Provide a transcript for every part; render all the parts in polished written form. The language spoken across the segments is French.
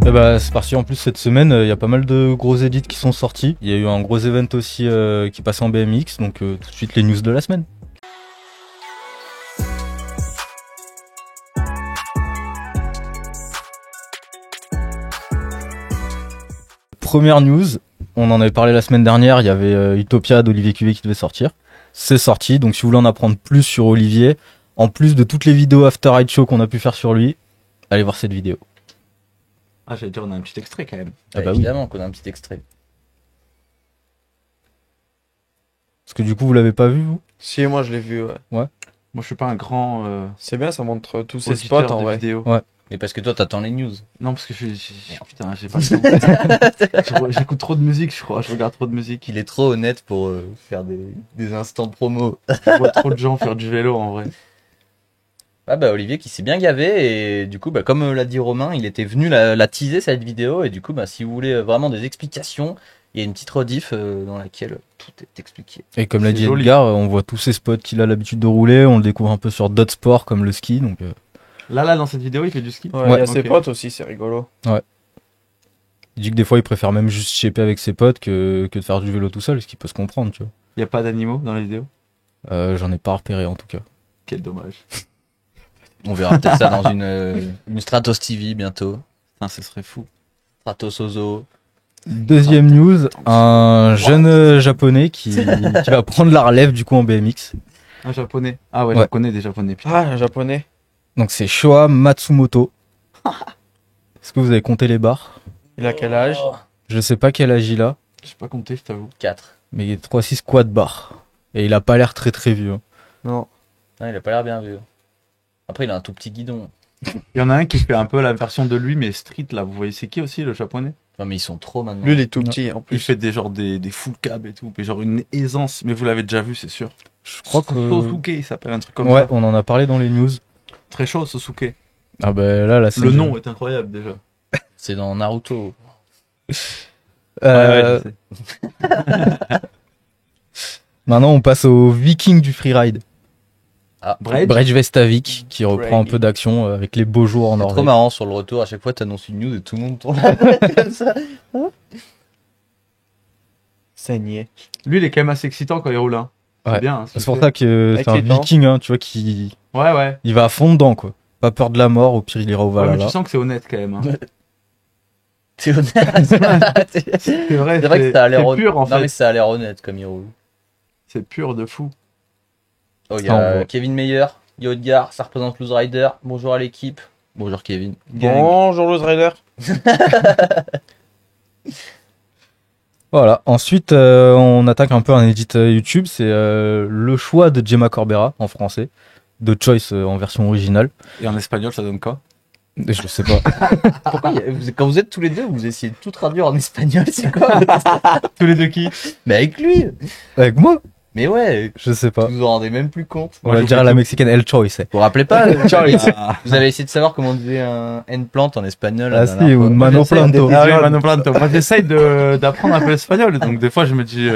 Eh bah, c'est parti. En plus, cette semaine, il y a pas mal de gros edits qui sont sortis. Il y a eu un gros event aussi qui passait en BMX. Donc, tout de suite, les news de la semaine. Première news, on en avait parlé la semaine dernière. Il y avait Utopia d'Olivier Cuvée qui devait sortir. C'est sorti. Donc, si vous voulez en apprendre plus sur Olivier, en plus de toutes les vidéos After Ride Show qu'on a pu faire sur lui, allez voir cette vidéo. Ah, j'allais dire, on a un petit extrait quand même. Ah bah évidemment qu'on a un petit extrait. Parce que du coup, vous l'avez pas vu, vous? Si, moi je l'ai vu, ouais. Moi, je suis pas un grand C'est bien, ça montre tous ces auditeur spots en de vrai. vidéos. Ouais. Mais parce que toi, t'attends les news. Non, parce que putain, j'ai pas le temps. J'écoute trop de musique, je crois. Je regarde trop de musique. Il est trop honnête pour faire des instants promo. Je vois trop de gens faire du vélo en vrai. Ah bah Olivier qui s'est bien gavé et du coup bah comme l'a dit Romain, il était venu la teaser cette vidéo et du coup bah si vous voulez vraiment des explications, il y a une petite rediff dans laquelle tout est expliqué. Et comme l'a C'est dit joli. Edgar, on voit tous ces spots qu'il a l'habitude de rouler, on le découvre un peu sur d'autres sports comme le ski, donc Là, dans cette vidéo, il fait du ski. Ouais, il y a ok. ses potes aussi, c'est rigolo. il dit que des fois il préfère même juste shaper avec ses potes que de faire du vélo tout seul, ce qui peut se comprendre, tu vois. Il y a pas d'animaux dans la vidéo. J'en ai pas repéré en tout cas. Quel dommage. On verra peut-être ça dans une Stratos TV bientôt. Putain, ce serait fou. Stratos Ozo. Deuxième news, un jeune japonais qui va prendre la relève du coup en BMX. Un japonais. Ah ouais, Ouais. je connais des japonais. Putain. Ah, un japonais. Donc c'est Shoa Matsumoto. Est-ce que vous avez compté les barres? Il a quel âge? Je sais pas quel âge il a, J'ai pas compté, je t'avoue. 4. mais il est 3-6 quad barres. Et il a pas l'air très très vieux. Non. Ah, il a pas l'air bien vu. Après il a un tout petit guidon. Il y en a un qui fait un peu la version de lui, mais street là. Vous voyez, c'est qui aussi le japonais? Non mais ils sont trop maintenant. Lui, il est tout Non. petit en Il plus. fait des full cab et tout, mais genre une aisance. Mais vous l'avez déjà vu, c'est sûr. Je crois que... Sosuke, il s'appelle un truc comme Ouais, ça. on en a parlé dans les news. Très chaud, Sosuke. Ah bah là, Le nom est incroyable déjà. C'est dans Naruto. Euh, Ouais, je sais. Maintenant, on passe au Viking du freeride. Ah, Bredge. Bredge Vestavik qui reprend un Brady. peu d'action avec les beaux jours en c'est trop Norvège. marrant sur le retour. À chaque fois t'annonces une news et tout le monde tourne la tête comme ça. Saigné. Lui, il est quand même assez excitant quand il roule. Hein. Ouais. C'est bien. Hein, C'est pour ça que Avec c'est un les dents. Viking, hein, tu vois, qui Ouais. il va à fond dedans, quoi. Pas peur de la mort, au pire il ira au Ouais, mais Valhalla. tu sens que c'est honnête quand même. Hein. C'est honnête. C'est vrai, C'est vrai que ça a l'air c'est honnête. pur en Non fait. mais ça a l'air honnête comme il roule. C'est pur de fou. Oh, il y Ça, on a voit. Kevin Meyer, Yo Edgar, ça représente Loose Rider. Bonjour à l'équipe. Bonjour Kevin. Bonjour, Loose Rider. Voilà. Ensuite, on attaque un peu un edit YouTube. C'est le choix de Gemma Corbera en français, de Choice en version originale. Et en espagnol, ça donne quoi? Je sais pas. Pourquoi quand vous êtes tous les deux, vous essayez de tout traduire en espagnol, c'est quoi? Tous les deux qui? Mais avec lui. Avec moi? Mais ouais, Je sais pas. vous vous en rendez même plus compte. On va le dire à la mexicaine El Choice. Vous vous rappelez pas Ah, Vous avez essayé de savoir comment on disait un N-plant en espagnol Ah la si, dernière fois. un mano j'essaie planto. Ah oui, Mano Planto. Moi, j'essaye d'apprendre un peu l'espagnol. Donc, des fois, je me dis,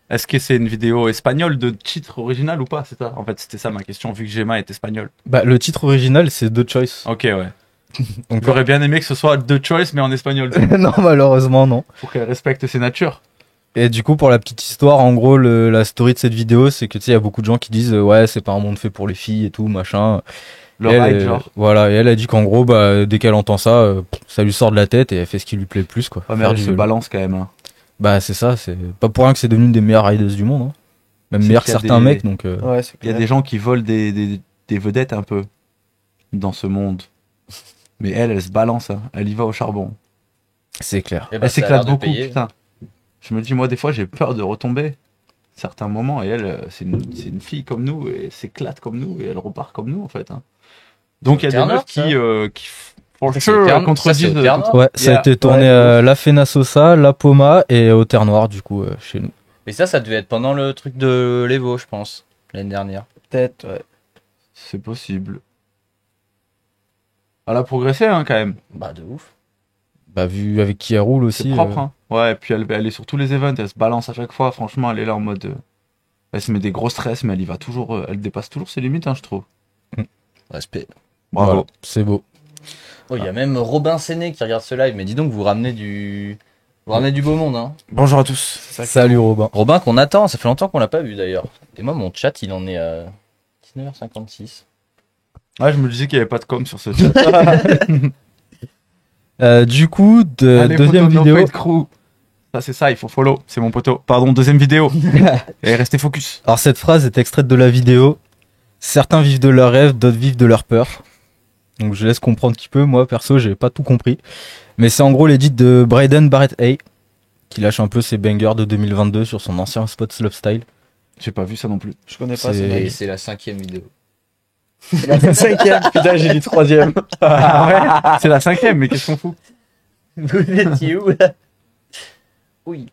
est-ce que c'est une vidéo espagnole de titre original ou pas? C'est ça. En fait, c'était ça ma question, vu que Gemma est espagnole. Bah, le titre original, c'est The Choice. Ok, ouais. Donc, J'aurais bien aimé que ce soit The Choice, mais en espagnol. non, malheureusement, non. Pour qu'elle respecte ses natures. Et du coup, pour la petite histoire, en gros, la story de cette vidéo, c'est que tu sais, il y a beaucoup de gens qui disent ouais, c'est pas un monde fait pour les filles et tout, machin. Le Et elle, ride, genre. Voilà, et elle a dit qu'en gros, bah, dès qu'elle entend ça, ça lui sort de la tête et elle fait ce qui lui plaît le plus, quoi. Ouais, mais Faire elle du se vélo. balance quand même. Hein. Bah, c'est ça, c'est pas pour rien que c'est devenu une des meilleures rideuses du monde, hein. Même C'est meilleure que qu'il y a certains des- mecs, donc. Ouais, c'est Il y a clair. des gens qui volent des vedettes un peu dans ce monde. Mais elle se balance. Hein. Elle y va au charbon. C'est clair. Eh ben, Elle ça a s'éclate l'air de beaucoup, payer. putain. Je me dis, moi, des fois, j'ai peur de retomber. Certains moments, et elle, c'est une fille comme nous, et elle s'éclate comme nous, et elle repart comme nous, en fait. Hein. Donc, il y a des Terre-Neuve, meufs qui for Ça, c'est sure, au Terre- contredisent. ça, c'est au Terre-Neuve. Ouais, ça a Yeah. été tourné Ouais, à La Fena Sosa, La Poma et au Terre Noire, du coup, chez nous. Mais ça devait être pendant le truc de l'Evo, je pense, l'année dernière. Peut-être, ouais. C'est possible. Elle a progressé, hein, quand même. Bah de ouf. Bah, vu avec qui elle roule C'est aussi. propre, hein. Ouais, et puis elle est sur tous les events, elle se balance à chaque fois. Franchement, elle est là en mode. Elle se met des gros stress, mais elle y va toujours. Elle dépasse toujours ses limites, hein, je trouve. Respect. Bravo. Voilà, c'est beau. Oh, il y a même Robin Séné qui regarde ce live, mais dis donc, vous ramenez du beau monde, hein. Bonjour à tous. Salut Robin. Robin qu'on attend, ça fait longtemps qu'on l'a pas vu d'ailleurs. Et moi, mon chat, il en est à 19h56. Ouais, je me disais qu'il n'y avait pas de com sur ce chat. Du coup, Allez, deuxième photo, no vidéo. fade crew. Ça, c'est ça, il faut follow. C'est mon poteau. Pardon, deuxième vidéo. Et restez focus. Alors cette phrase est extraite de la vidéo. Certains vivent de leurs rêves, d'autres vivent de leur peur. Donc je laisse comprendre qui peut. Moi perso, j'ai pas tout compris. Mais c'est en gros l'édit de Braden Barrett A qui lâche un peu ses bangers de 2022 sur son ancien spot Slopestyle. J'ai pas vu ça non plus. Je connais pas C'est- ce Et mec. c'est la 5e vidéo. Cinquième, putain, j'ai dit troisième. Ah ouais. C'est la 5e, mais qu'est-ce qu'on fout? Vous étiez où là? Oui.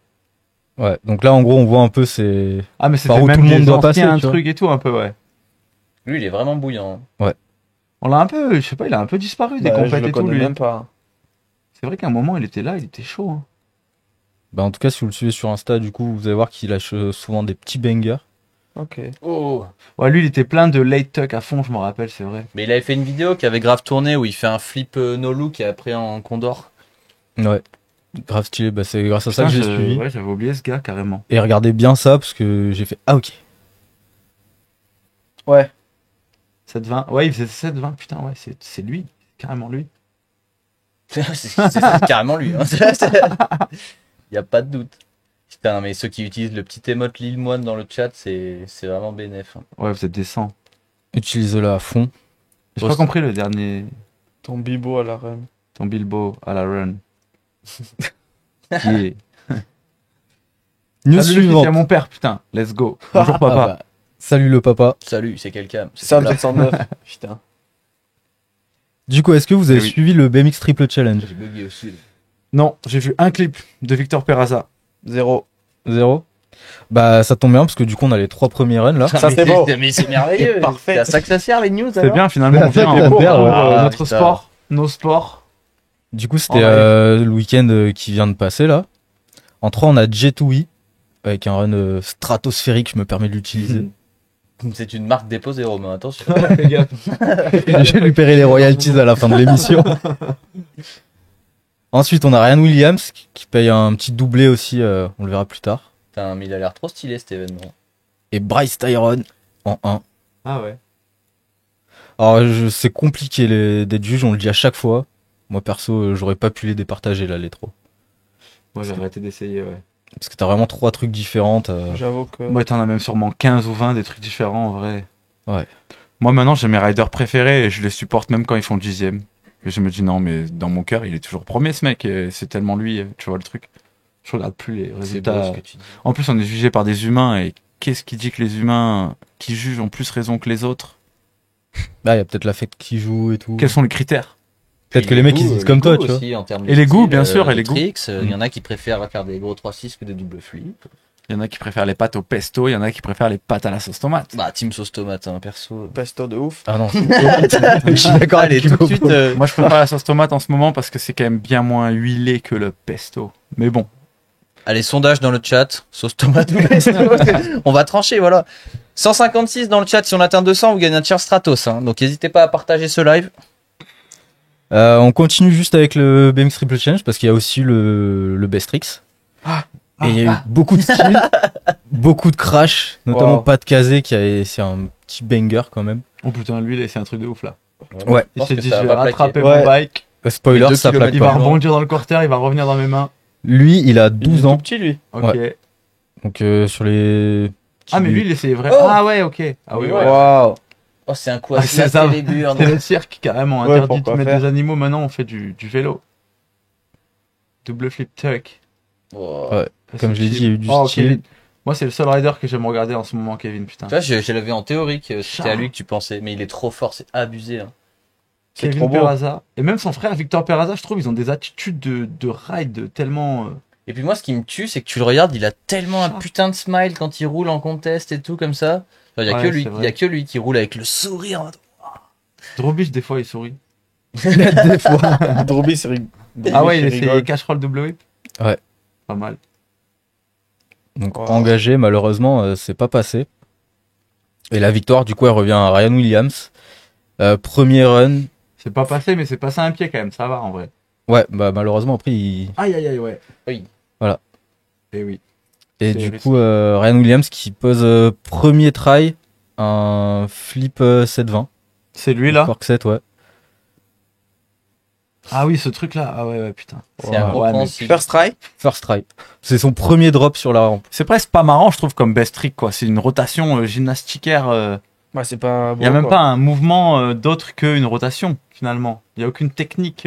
Ouais. Donc là en gros on voit un peu c'est. Ah, mais Par c'était où même tout le monde des doit anciens passer, tu vois. trucs et tout, un peu, ouais. Lui, il est vraiment bouillant. On l'a un peu, je sais pas, il a un peu disparu des Bah, je compètes le et tout, connais lui. même pas. C'est vrai qu'à un moment, il était là, il était chaud. Hein. Bah en tout cas si vous le suivez sur Insta du coup vous allez voir qu'il lâche souvent des petits bangers. Ok. Oh. Ouais, lui, il était plein de late tuck à fond, je me rappelle, c'est vrai. Mais il avait fait une vidéo qui avait grave tourné où il fait un flip no look et après en condor. Ouais. Grave stylé. Bah c'est grâce à ça Putain, que j'ai suivi. Ouais, j'avais oublié ce gars, carrément. Et regardez bien ça parce que j'ai fait ah ok. Ouais. 7-20. Ouais, il faisait 7-20, putain, ouais, c'est lui, carrément lui. C'est carrément lui. Hein. Il y a pas de doute. Putain, mais ceux qui utilisent le petit émote Lille Moine dans le chat, c'est vraiment bénef. Hein. Ouais, vous êtes décent. Utilisez-le à fond. J'ai Ouais, pas c'est- compris le dernier, Ton bibo à la run. ton Bilbo à la run. Qui est... News Salut, le fils, suivante. il y a mon père, putain. Let's go. Bonjour, papa. Ah bah, salut le papa. Salut, c'est quelqu'un. Sam 709. Putain. Du coup, est-ce que vous avez Eh oui. suivi le BMX Triple Challenge? J'ai bugué aussi. Non, j'ai vu un clip de Victor Peraza. 0. Zéro. Bah ça tombe bien parce que du coup on a les 3 premiers runs là. Ça, Mais c'est beau. Mais c'est merveilleux. Parfait. C'est à ça que ça sert les news C'est alors. bien, finalement, on vient c'est pour bien, ouais. notre putain. sport, nos sports. Du coup c'était En live. le week-end qui vient de passer là. En 3 on a Jet2We avec un run stratosphérique, je me permets de l'utiliser. C'est une marque déposée, Romain. Attention. Je vais lui payer les royalties à la fin de l'émission. Ensuite on a Ryan Williams qui paye un petit doublé aussi, on le verra plus tard. Putain, mais il a l'air trop stylé cet événement. Et Bryce Tyrone en 1. Ah ouais. Alors c'est compliqué d'être juge, on le dit à chaque fois. Moi perso j'aurais pas pu les départager là les 3. Moi, j'ai arrêté d'essayer, ouais. Parce que t'as vraiment 3 trucs différents. J'avoue que. Moi, t'en as même sûrement 15 ou 20 des trucs différents, en vrai. Ouais. Moi, maintenant, j'ai mes riders préférés et je les supporte même quand ils font le 10e. Et je me dis, non, mais dans mon cœur, il est toujours premier, ce mec. Et c'est tellement lui, tu vois le truc. Je regarde plus les C'est beau résultats. ce que tu dis. En plus, on est jugé par des humains. Et qu'est-ce qui dit que les humains qui jugent ont plus raison que les autres? Bah, il y a peut-être la fête qui joue et tout. Quels sont les critères? Peut-être que les mecs ils se disent comme toi, tu vois. Aussi, en termes Et les de goûts, style, bien sûr, de et les goûts. tricks, il y en a qui préfèrent faire des gros 3-6 que des doubles flips. Il y en a qui préfèrent les pâtes au pesto. Il y en a qui préfèrent les pâtes à la sauce tomate. Bah, team sauce tomate, hein, perso. Pesto de ouf. Ah non, je suis d'accord Allez, avec tout de Hugo. suite. Moi, je préfère la sauce tomate en ce moment parce que c'est quand même bien moins huilé que le pesto. Mais bon. Allez, sondage dans le chat. Sauce tomate ou pesto. On va trancher, voilà. 156 dans le chat. Si on atteint 200, vous gagnez un tiers Stratos. Hein. Donc, n'hésitez pas à partager ce live. On continue juste avec le BMX Triple Challenge parce qu'il y a aussi le Best Tricks. Et il y a eu beaucoup de styles, beaucoup de crash, notamment Wow. Pat Kazé c'est un petit banger quand même. Oh putain, lui, là, c'est un truc de ouf, là. Ouais. Je pense Il s'est que dit, ça je vais va plaquer. rattraper Ouais. mon bike. Spoiler, Les 2 ça plaque kilomètres Il va pas. rebondir dans le cortère, il va revenir dans mes mains. Lui, il a Il est 12 tout ans, petit, lui. Ok. donc sur les... Ah, mais lui, il essayait vraiment. Oh Ah, ouais, ok. Ah, oui, Ouais. ouais. Waouh. Oh, c'est un coup à Ah, se c'est latter ça. les burnes. C'est le cirque carrément Ouais, interdit de pourquoi mettre faire des animaux. Maintenant, on fait du vélo. Double flip tuck. Oh. Ouais. Ça, Comme c'est je l'ai dit, chill. il y a eu du Oh, style. Kevin. Moi, c'est le seul rider que j'aime regarder en ce moment, Kevin, putain. Tu vois, je l'avais en théorie que c'était Chat. à lui que tu pensais, mais il est trop fort, c'est abusé. Hein. C'est Kevin trop beau. Peraza. Et même son frère, Victor Peraza, je trouve, ils ont des attitudes de ride tellement. Et puis moi, ce qui me tue, c'est que tu le regardes, il a tellement un Chat. putain de smile quand il roule en contest et tout comme ça. Il y a Ouais, que lui, c'est vrai. il y a que lui qui roule avec le sourire. Drobich, des fois, il sourit. Des fois. Droby, c'est Ah ouais, il il essayait rigole. cash roll double whip. Ouais. Pas mal. Donc Wow. engagé, malheureusement, c'est pas passé. Et la victoire, du coup, elle revient à Ryan Williams. Premier run, C'est pas passé, mais c'est passé un pied quand même, ça va en vrai. Ouais, bah malheureusement après Aïe aïe aïe, ouais. Oui. Voilà. Et oui. et C'est du risqué. coup Ryan Williams qui pose premier try un flip 720. C'est lui là. Cork 7, ouais. Ah oui, ce truc là. Ah ouais, putain. C'est Ouais, incompréhensible. First try. First try. C'est son premier drop sur la rampe. C'est presque pas marrant, je trouve, comme best trick quoi. C'est une rotation gymnasticaire. Ouais, c'est pas. Il y a même pas un mouvement d'autre qu'une rotation finalement. Il y a aucune technique.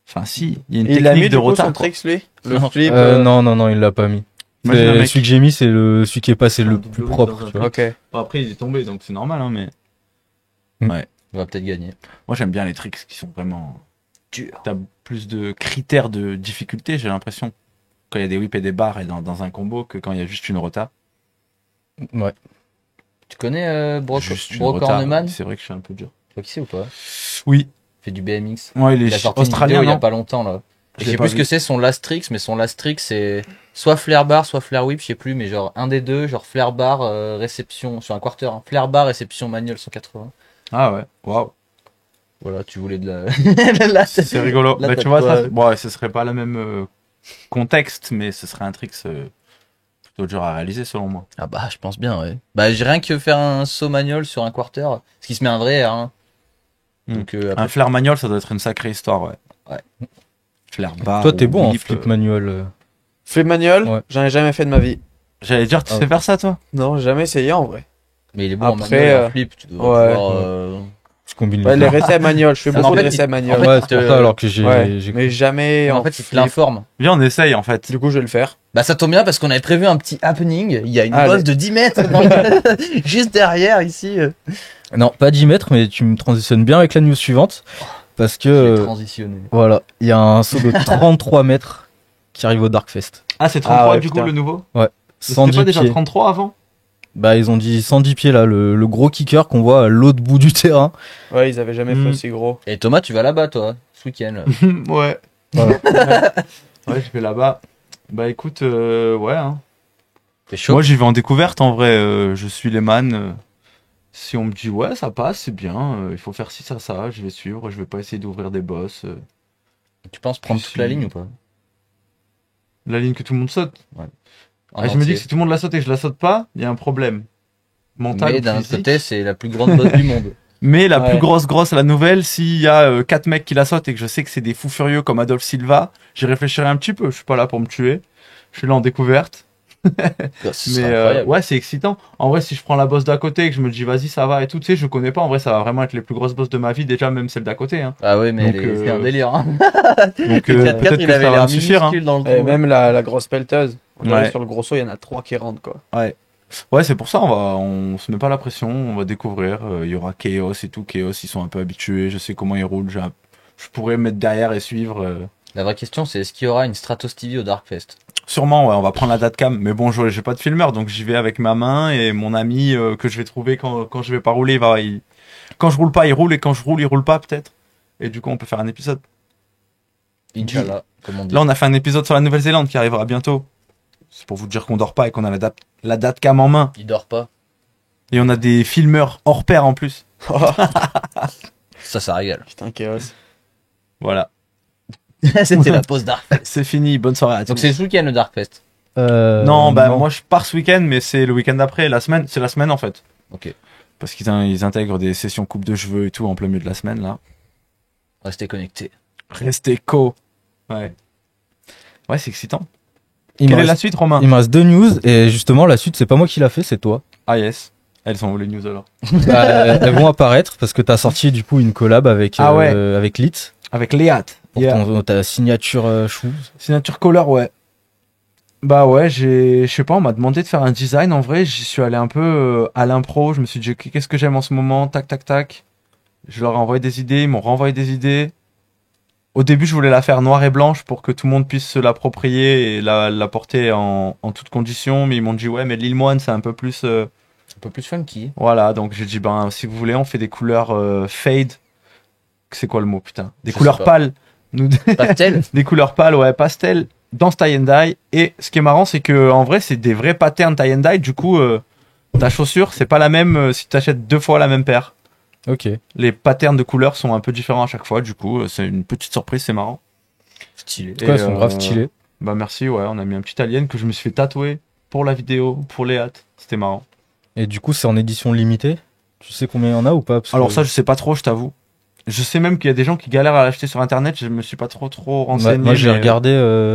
Enfin si, il y a une Il a mis technique de du coup rota. son quoi. tricks lui. Le Non. flip. Non, il l'a pas mis. Moi, j'ai un mec- Celui que j'ai mis, c'est celui qui est passé le Un plus double propre. dans un tu vois. Ok. Bon, après, il est tombé, donc c'est normal, hein, mais. On va peut-être gagner. Moi, j'aime bien les tricks qui sont vraiment durs. T'as plus de critères de difficulté, j'ai l'impression. Quand il y a des whips et des barres et dans un combo que quand il y a juste une rota. Ouais. Tu connais Juste une Brock rota, Horneman? c'est vrai que je suis un peu dur. Tu vois qui c'est ou pas? Oui. Il fait du BMX. Ouais, il Il a est sorti une vidéo australien, il y a non pas longtemps là. Je Et je l'ai sais pas plus ce vu. que c'est son last tricks, mais son last trick c'est soit flare bar, soit flare whip, je sais plus, mais genre un des deux, genre flare bar réception sur un quarter, hein. Flare bar réception manual 180. Ah ouais, waouh. Voilà, tu voulais de la... C'est rigolo. Là, Bah, t'as tu vois, de ça, quoi- bon, ouais, ce serait pas le même contexte, mais ce serait un trick plutôt dur à réaliser selon moi. Ah bah je pense bien, ouais. Bah j'ai rien que faire un saut manual sur un quarter, ce qui se met un vrai air, hein. Hmm. Donc après, Un flair manual, ça doit être une sacrée histoire, ouais. Ouais. Flair bar. Toi, t'es ou bon en whip, flip manuel. Flip manual. Ouais. J'en ai jamais fait de ma vie. J'allais dire, tu Ah sais faire ça, toi Non, j'ai jamais essayé en vrai. mais il est bon en Après, manual et en flip, tu dois ouais. pouvoir, Je combine Ouais, les les deux. recets manual. Je fais Ça beaucoup de m'embête, recets il- manual. en fait, Ouais, c'est pour ça alors que j'ai. Ouais, j'ai- mais jamais en fait, il te flip. l'informe. Viens, on essaye, en fait. Du coup, je vais le faire. Bah ça tombe bien parce qu'on avait prévu un petit happening. Il y a une Allez. bosse de 10 mètres juste derrière ici. Non, pas 10 mètres, mais tu me transitionnes bien avec la news suivante. Parce J'ai que, transitionné. voilà, il y a un saut de 33 mètres qui arrive au Darkfest. Ah, c'est 33 Ah ouais, du coup, putain. le nouveau? 110 C'était pas déjà pieds. 33 avant? Bah, ils ont dit 110 pieds là, le gros kicker qu'on voit à l'autre bout du terrain. Ouais, ils avaient jamais fait Hmm. aussi gros. Et Thomas, tu vas là-bas toi, ce week-end. là. Ouais. Voilà. Ouais, je vais là-bas. Bah écoute, ouais. Hein. T'es chaud. Moi, j'y vais en découverte, en vrai. Je suis les man. Si on me dit, ouais, ça passe, c'est bien. Il faut faire ci, ça, je vais suivre. Je vais pas essayer d'ouvrir des bosses. Tu penses prendre toute la ligne ou pas? La ligne que tout le monde saute. En Ah, je me dis entier. que si tout le monde la saute et que je la saute pas, il y a un problème. Mental Mais ou d'un autre physique. côté, c'est la plus grande bosse du monde. Mais la Ouais. plus grosse, la nouvelle, s'il y a 4 mecs qui la sautent et que je sais que c'est des fous furieux comme Adolphe Silva, j'y réfléchirai un petit peu. Je suis pas là pour me tuer. Je suis là en découverte. Ce Mais serait incroyable. ouais, c'est excitant. En vrai, si je prends la bosse d'à côté et que je me dis vas-y, ça va et tout, tu sais, je connais pas. En vrai, ça va vraiment être les plus grosses bosses de ma vie, déjà, même celle d'à côté. Hein. Ah ouais, mais Donc, c'est un délire. Hein. Donc Le 4x4, peut-être il que avait ça va l'air me suffire. Hein. minuscule dans le Et trou. même la grosse pelleteuse. On Ouais. arrive sur le gros saut, il y en a 3 qui rentrent quoi. Ouais, c'est pour ça, on se met pas la pression, on va découvrir. Il y aura Chaos et tout. Chaos, ils sont un peu habitués, je sais comment ils roulent. Je pourrais me mettre derrière et suivre. La vraie question, c'est est-ce qu'il y aura une Stratos TV au Darkfest? Sûrement, ouais, on va prendre la datcam. Mais bon, j'ai pas de filmeur, donc j'y vais avec ma main et mon ami que je vais trouver quand je vais pas rouler. Quand je roule pas, il roule et quand je roule, il roule pas peut-être. Et du coup, on peut faire un épisode. Inch'Allah, comme on dit. Là, on a fait un épisode sur la Nouvelle-Zélande qui arrivera bientôt. C'est pour vous dire qu'on dort pas et qu'on a la datcam en main. Il dort pas. Et on a des filmeurs hors pair en plus. Ça régale. Putain, chaos. Voilà. C'était la pause Darkfest. C'est fini, bonne soirée à tous. Donc c'est ce week-end le Darkfest. Non, bah moi je pars ce week-end, mais c'est le week-end d'après, c'est la semaine en fait. Ok. Parce qu'ils intègrent des sessions coupe de cheveux et tout en plein milieu de la semaine là. Restez connectés. Restez co. Ouais. Ouais, c'est excitant. Il me Quelle est la reste- suite, Romain? il me reste 2 news et justement la suite c'est pas moi qui l'a fait, c'est toi. Ah yes. Elles sont où les news alors? Bah, elles vont apparaître parce que t'as sorti du coup une collab avec Ah ouais. avec Lit Avec Léat. pour ta signature shoes. Signature color, ouais. Bah ouais, je sais pas, on m'a demandé de faire un design. En vrai, j'y suis allé un peu à l'impro. Je me suis dit, ok, qu'est-ce que j'aime en ce moment? Tac, tac, tac. Je leur ai envoyé des idées, ils m'ont renvoyé des idées. Au début, je voulais la faire noire et blanche pour que tout le monde puisse se l'approprier et la porter en toutes conditions. Mais ils m'ont dit, ouais, mais l'île moine, c'est un peu plus... Un peu plus funky. Voilà, donc j'ai dit, ben, si vous voulez, on fait des couleurs fade. C'est quoi le mot, putain? Des Je couleurs sais pas. pâles. Nous, Pastel. des couleurs pâles, ouais, pastel, dans ce tie and dye. Et ce qui est marrant, c'est que en vrai, c'est des vrais patterns tie and dye. Du coup, ta chaussure, c'est pas la même si tu achètes 2 fois la même paire. Ok. Les patterns de couleurs sont un peu différents à chaque fois, du coup, c'est une petite surprise, c'est marrant. Stylé. En tout cas, elles sont Et, grave stylées. Bah merci, ouais, on a mis un petit alien que je me suis fait tatouer pour la vidéo, pour les hâtes. C'était marrant. Et du coup, c'est en édition limitée. Tu sais combien il y en a ou pas? Parce Alors que- ça, je sais pas trop, je t'avoue. Je sais même qu'il y a des gens qui galèrent à l'acheter sur internet, je me suis pas trop renseigné. Moi, j'ai mais regardé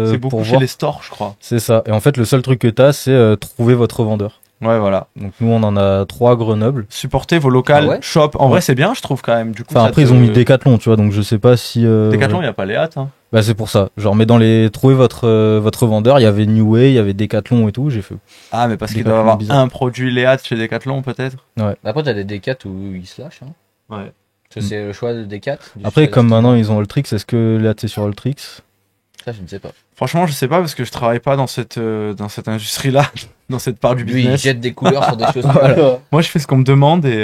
c'est beaucoup pour chez voir. les stores, je crois. C'est ça. Et en fait, le seul truc que t'as, c'est trouver votre revendeur. Ouais, voilà. Donc nous, on en a 3 à Grenoble. Supportez vos locales, Ah ouais shop. En Ouais. vrai, c'est bien, je trouve quand même. Du coup, Enfin, ça après, te- ils ont mis Decathlon, tu vois. Donc je sais pas si. Decathlon, il y a pas les hâtes. Hein. Bah, c'est pour ça. Genre, mais dans les trouver votre vendeur, il y avait New Way, il y avait Decathlon et tout. J'ai fait. Ah, mais parce qu'il Decathlon, doit avoir bizarre. un produit les hâtes chez Decathlon, peut-être. Après, t'as des Decat où ils se lâchent. Hein. Ouais. Ça, c'est le choix de Decat. Après, comme maintenant ils ont Ultrix, est-ce que là, c'est sur Ultrix? Ça, je ne sais pas. Franchement, je sais pas parce que je travaille pas dans cette industrie-là, dans cette part du Lui, il business. jette des couleurs sur des choses. Moi, je fais ce qu'on me demande et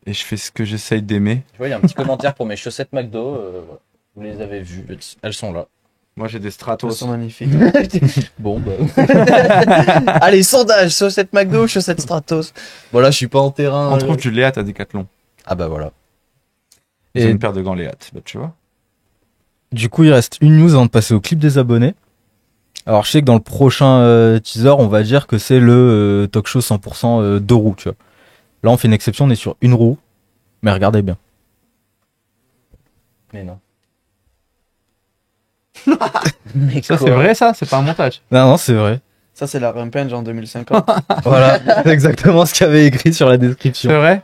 je fais ce que j'essaye d'aimer. Tu vois, il y a un petit commentaire pour mes chaussettes McDo. Voilà. Vous les avez vues. Elles sont là. Moi, j'ai des Elles Stratos. sont magnifiques. Bon, bah. Allez, sondage, chaussettes McDo, chaussettes Stratos. Bon, là, je suis pas en terrain. On trouve du Léat à Decathlon. Ah, bah voilà. Ils Et- ont une paire de gants Léat, bah, tu vois. Du coup, il reste une news avant de passer au clip des abonnés. Alors, je sais que dans le prochain teaser, on va dire que c'est le talk show 100% deux roues, tu vois. Là, on fait une exception, on est sur une roue. Mais regardez bien. Mais non. Mais Ça, quoi c'est vrai, ça? C'est pas un montage. Non, non, c'est vrai. Ça, c'est la Rampage en 2050. Voilà, c'est exactement ce qu'il y avait écrit sur la description. C'est vrai?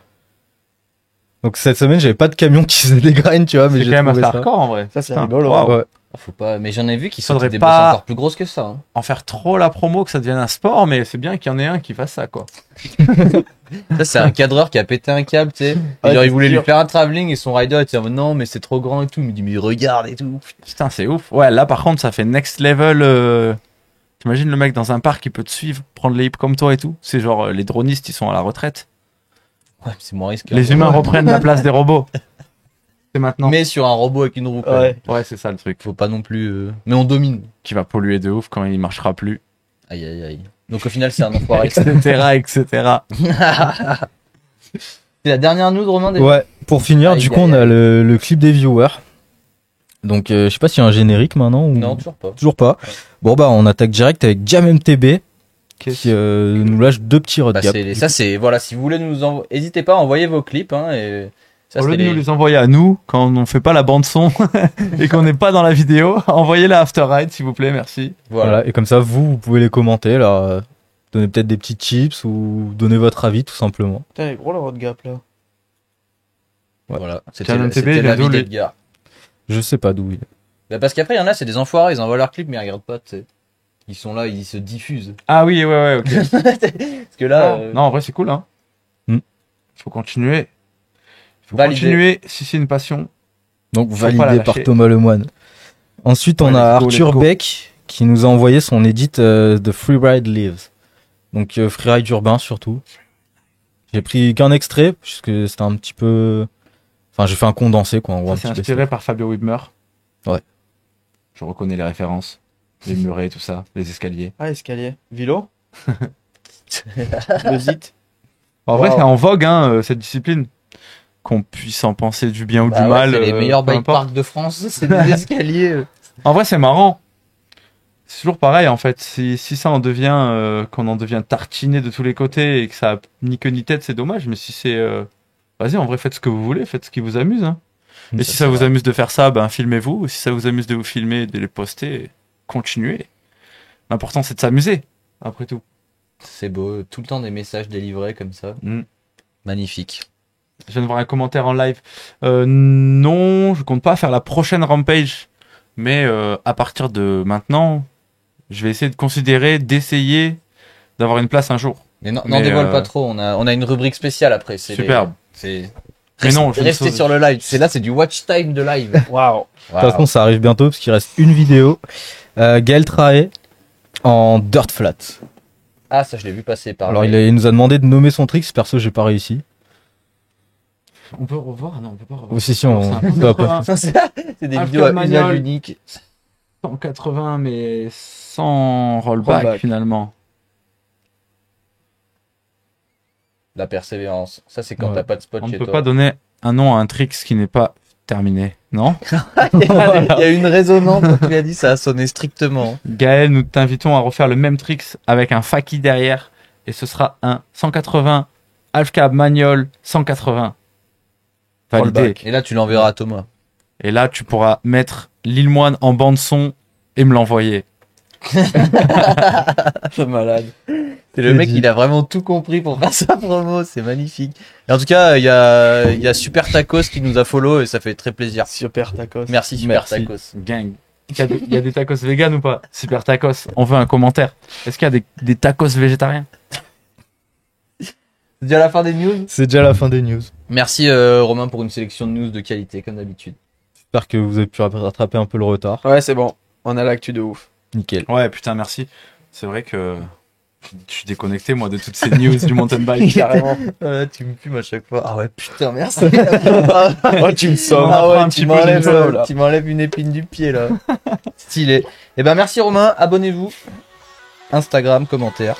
Donc cette semaine, j'avais pas de camion qui faisait des graines, tu vois, mais C'est j'ai quand même trouvé assez ça. hardcore en vrai. Ça, c'est Putain, rigolo. waouh. Ouais. Faut pas. Mais j'en ai vu qui sont Faudrait des pas- bosses encore plus grosses que ça. Hein. En faire trop la promo, que ça devienne un sport, mais c'est bien qu'il y en ait un qui fasse ça, quoi. Ça, c'est un cadreur qui a pété un câble, tu sais. Et Ouais, genre, il c'est voulait lui sûr. faire un travelling et son rider était en mode non, mais c'est trop grand et tout. Il me dit, mais regarde et tout. Putain, c'est ouf. Ouais, là, par contre, ça fait next level. T'imagines le mec dans un parc qui peut te suivre, prendre les hips comme toi et tout. C'est genre, les dronistes, ils sont à la retraite. Ouais, c'est moins risqué. Les humains reprennent la place des robots. C'est maintenant. Mais sur un robot avec une roue. quand Ouais. même. Ouais, c'est ça le truc. Faut pas non plus. Mais on domine. Qui va polluer de ouf quand il marchera plus. Aïe, aïe, aïe. Donc au final, c'est un enfoiré. etc. C'est la dernière news, Romain. déjà Ouais, pour finir, Aïe, du coup, aïe, on a aïe. le clip des viewers. Donc, je sais pas s'il y a un générique maintenant ou... Non, toujours pas. Toujours pas. Bon, bah, on attaque direct avec Jam MTB qui nous lâche deux petits road Bah, gap. ça, c'est. Voilà, si vous voulez nous envoyer. N'hésitez pas à envoyer vos clips. Hein, et... Ça, Au lieu c'était de nous les envoyer à nous, quand on fait pas la bande son et qu'on n'est pas dans la vidéo, envoyez-la à After Ride, s'il vous plaît, merci. Voilà. Et comme ça, vous pouvez les commenter, là. Donner peut-être des petits tips ou donner votre avis, tout simplement. Putain, il est gros la road gap là. Voilà. C'était Tiens, la- MTB, c'était il vient l'avis d'où, lui d'Edgar. Je sais pas d'où il est. Bah, parce qu'après, il y en a, c'est des enfoirés. Ils envoient leurs clips, mais ils regardent pas, tu sais. Ils sont là, ils se diffusent. Ah oui, ouais, ok. Parce que là. Non, en vrai, c'est cool, hein. Hmm. Faut continuer. Faut Validé. continuer si c'est une passion. Donc, Faut pas la validé lâcher. par Thomas Lemoine. Ensuite, on Ouais, a let's go, Arthur let's go. Beck qui nous a envoyé son edit de Freeride Lives. Donc, Freeride urbain surtout. J'ai pris qu'un extrait, puisque c'était un petit peu... Enfin, j'ai fait un condensé, quoi, en gros. Ça, un c'est petit inspiré par Fabio Wibmer. Ouais. Je reconnais les références. Les murets, tout ça, les escaliers. Ah, escalier. Vilo. Le zit. En vrai, Wow. c'est en vogue, hein, cette discipline. Qu'on puisse en penser du bien ou Bah du ouais, mal. c'est les meilleurs peu bike importe. parks de France, c'est des escaliers. En vrai, c'est marrant. C'est toujours pareil, en fait. Si ça en devient, qu'on en devient tartiné de tous les côtés et que ça a ni queue ni tête, c'est dommage. Mais si c'est, vas-y, en vrai, faites ce que vous voulez, faites ce qui vous amuse. Hein. Et si ça vous amuse de faire ça, ben filmez-vous. Si ça vous amuse de vous filmer et de les poster, continuez. L'important, c'est de s'amuser, après tout. C'est beau, tout le temps des messages délivrés comme ça. Mm. Magnifique. Je viens de voir un commentaire en live. Non, je compte pas faire la prochaine Rampage. Mais à partir de maintenant, je vais essayer de considérer, d'essayer d'avoir une place un jour. Mais n'en Mais, dévoile pas trop, on a une rubrique spéciale après. C'est Superbe. C'est... Mais non, je ne Restez sauve- sur le live. C'est du watch time de live. Waouh. De toute façon, ça arrive bientôt, parce qu'il reste une vidéo. Gaël Trahe en Dirt Flat. Ah, ça, je l'ai vu passer par Alors, mail. il nous a demandé de nommer son tricks, perso, j'ai pas réussi. On peut revoir? Non, on peut pas revoir. Ou si, on... C'est un ça va pas. C'est des Alpha vidéos à Manual. usage unique. 180, mais sans rollback, Rollback. finalement. La persévérance. Ça, c'est quand Ouais. t'as pas de spot On ne chez peut toi. pas donner un nom à un Trix qui n'est pas terminé, non? Il y a une résonance quand tu l'as dit, ça a sonné strictement. Gaël, nous t'invitons à refaire le même Trix avec un Faki derrière. Et ce sera un 180 Half-Cab Magnol 180. Validé. Rollback. Et là, tu l'enverras à Thomas. Et là, tu pourras mettre Lil Moine en bande son et me l'envoyer. C'est malade. C'est le mec, il a vraiment tout compris pour faire sa promo, c'est magnifique. Et en tout cas, il y a Super Tacos qui nous a follow et ça fait très plaisir. Super tacos. Merci Super Merci. Tacos. Gang. Il y a des tacos vegan ou pas? Super tacos. On veut un commentaire. Est-ce qu'il y a des tacos végétariens? C'est déjà la fin des news. C'est déjà la fin des news. Merci Romain pour une sélection de news de qualité comme d'habitude. J'espère que vous avez pu rattraper un peu le retard. Ouais, c'est bon. On a l'actu de ouf. Nickel. Ouais, putain, merci. C'est vrai que je suis déconnecté, moi, de toutes ces news du mountain bike. Carrément. Tu me fumes à chaque fois. Ah ouais, putain, merci. Oh, tu me sauves. Ah ouais, Ah un ouais, petit tu peu, je me sauve, là. m'enlèves une épine du pied là. Stylé. Et ben merci Romain, abonnez-vous. Instagram, commentaire.